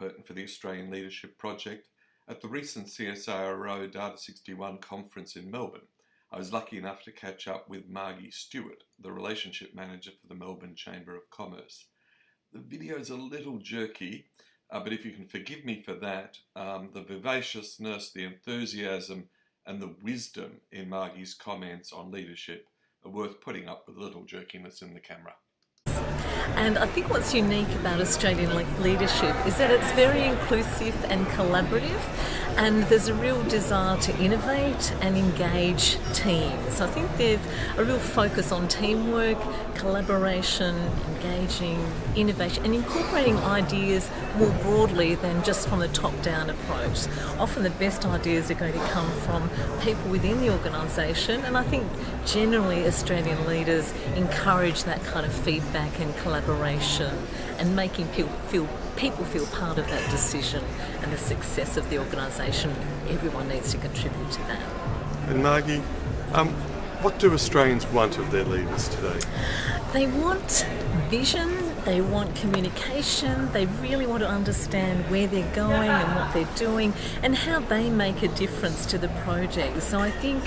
Perton for the Australian Leadership Project at the recent CSIRO Data61 Conference in Melbourne. I was lucky enough to catch up with Margie Stewart, the Relationship Manager for the Melbourne Chamber of Commerce. The video is a little jerky, but if you can forgive me for that, the vivaciousness, the enthusiasm and the wisdom in Margie's comments on leadership are worth putting up with a little jerkiness in the camera. And I think what's unique about Australian leadership is that it's very inclusive and collaborative, and there's a real desire to innovate and engage teams. I think there's a real focus on teamwork, collaboration, engaging, innovation, and incorporating ideas more broadly than just from a top-down approach. Often the best ideas are going to come from people within the organisation, and I think generally Australian leaders encourage that kind of feedback and collaboration and making people feel part of that decision and the success of the organisation. Everyone needs to contribute to that. And Margie, what do Australians want of their leaders today? They want vision, they want communication, they really want to understand where they're going and what they're doing and how they make a difference to the project. So I think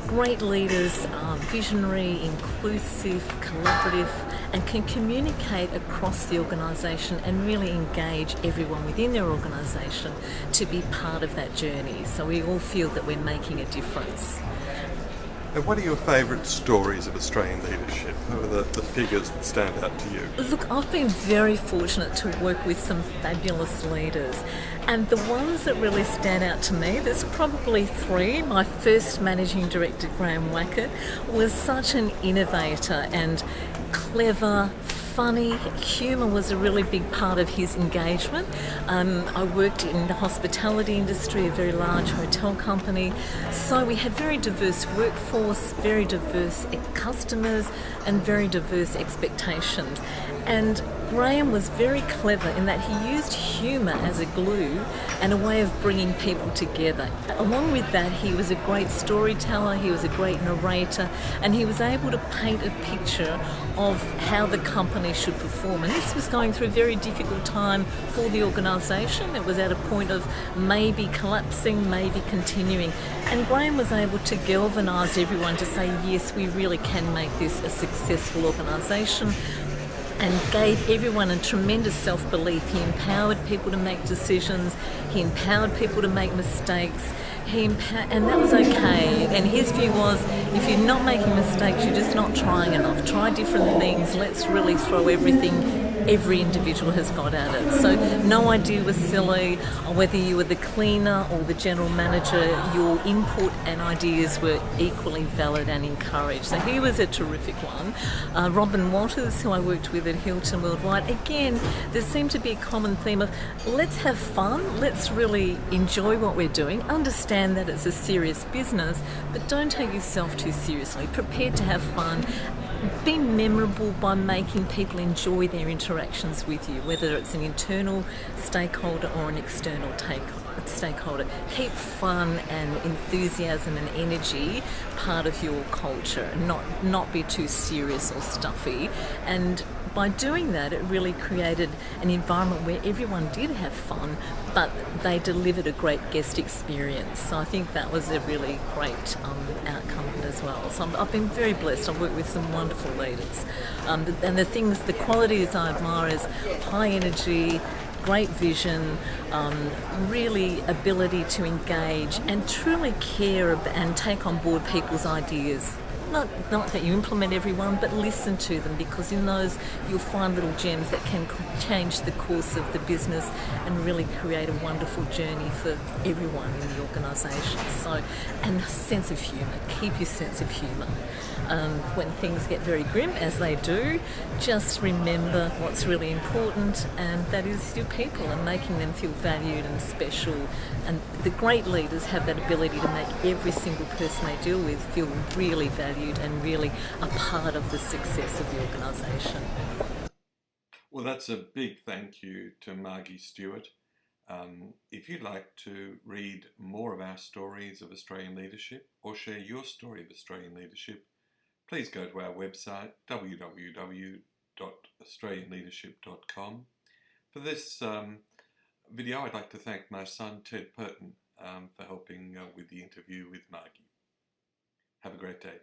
great leaders are visionary, inclusive, collaborative, and can communicate across the organisation and really engage everyone within their organisation to be part of that journey. So we all feel that we're making a difference. And what are your favourite stories of Australian leadership? Who are the figures that stand out to you? Look, I've been very fortunate to work with some fabulous leaders, and the ones that really stand out to me, there's probably three. My first managing director, Graham Wackett, was such an innovator and clever, funny. Humour was a really big part of his engagement. I worked in the hospitality industry, a very large hotel company, so we had very diverse workforce, very diverse customers and very diverse expectations. And Graham was very clever in that he used humour as a glue and a way of bringing people together. Along with that, he was a great storyteller, he was a great narrator, and he was able to paint a picture of how the company should perform. And this was going through a very difficult time for the organisation. It was at a point of maybe collapsing, maybe continuing. And Graham was able to galvanise everyone to say, yes, we really can make this a successful organisation, and gave everyone a tremendous self-belief. He empowered people to make decisions, he empowered people to make mistakes, and that was okay. And his view was, if you're not making mistakes, you're just not trying enough. Try different things, let's really throw everything every individual has got at it. So no idea was silly, or whether you were the cleaner or the general manager, your input and ideas were equally valid and encouraged. So he was a terrific one. Robin Walters, who I worked with at Hilton Worldwide, again, there seemed to be a common theme of let's have fun, let's really enjoy what we're doing, understand that it's a serious business, but don't take yourself too seriously. Prepare to have fun. Be memorable by making people enjoy their interactions with you, whether it's an internal stakeholder or an external stakeholder. Keep fun and enthusiasm and energy part of your culture, and not be too serious or stuffy. And by doing that, it really created an environment where everyone did have fun, but they delivered a great guest experience. So I think that was a really great outcome as well. So I've been very blessed. I've worked with some wonderful leaders. And the qualities I admire is high energy, great vision, really ability to engage and truly care and take on board people's ideas. Not that you implement everyone, but listen to them, because in those you'll find little gems that can change the course of the business and really create a wonderful journey for everyone in the organisation. So, and a sense of humour. Keep your sense of humour. When things get very grim, as they do, just remember what's really important, and that is your people and making them feel valued and special. And the great leaders have that ability to make every single person they deal with feel really valued and really a part of the success of the organisation. Well, that's a big thank you to Margie Stewart. If you'd like to read more of our stories of Australian leadership or share your story of Australian leadership, please go to our website www.australianleadership.com. For this video, I'd like to thank my son, Ted Perton, for helping with the interview with Margie. Have a great day.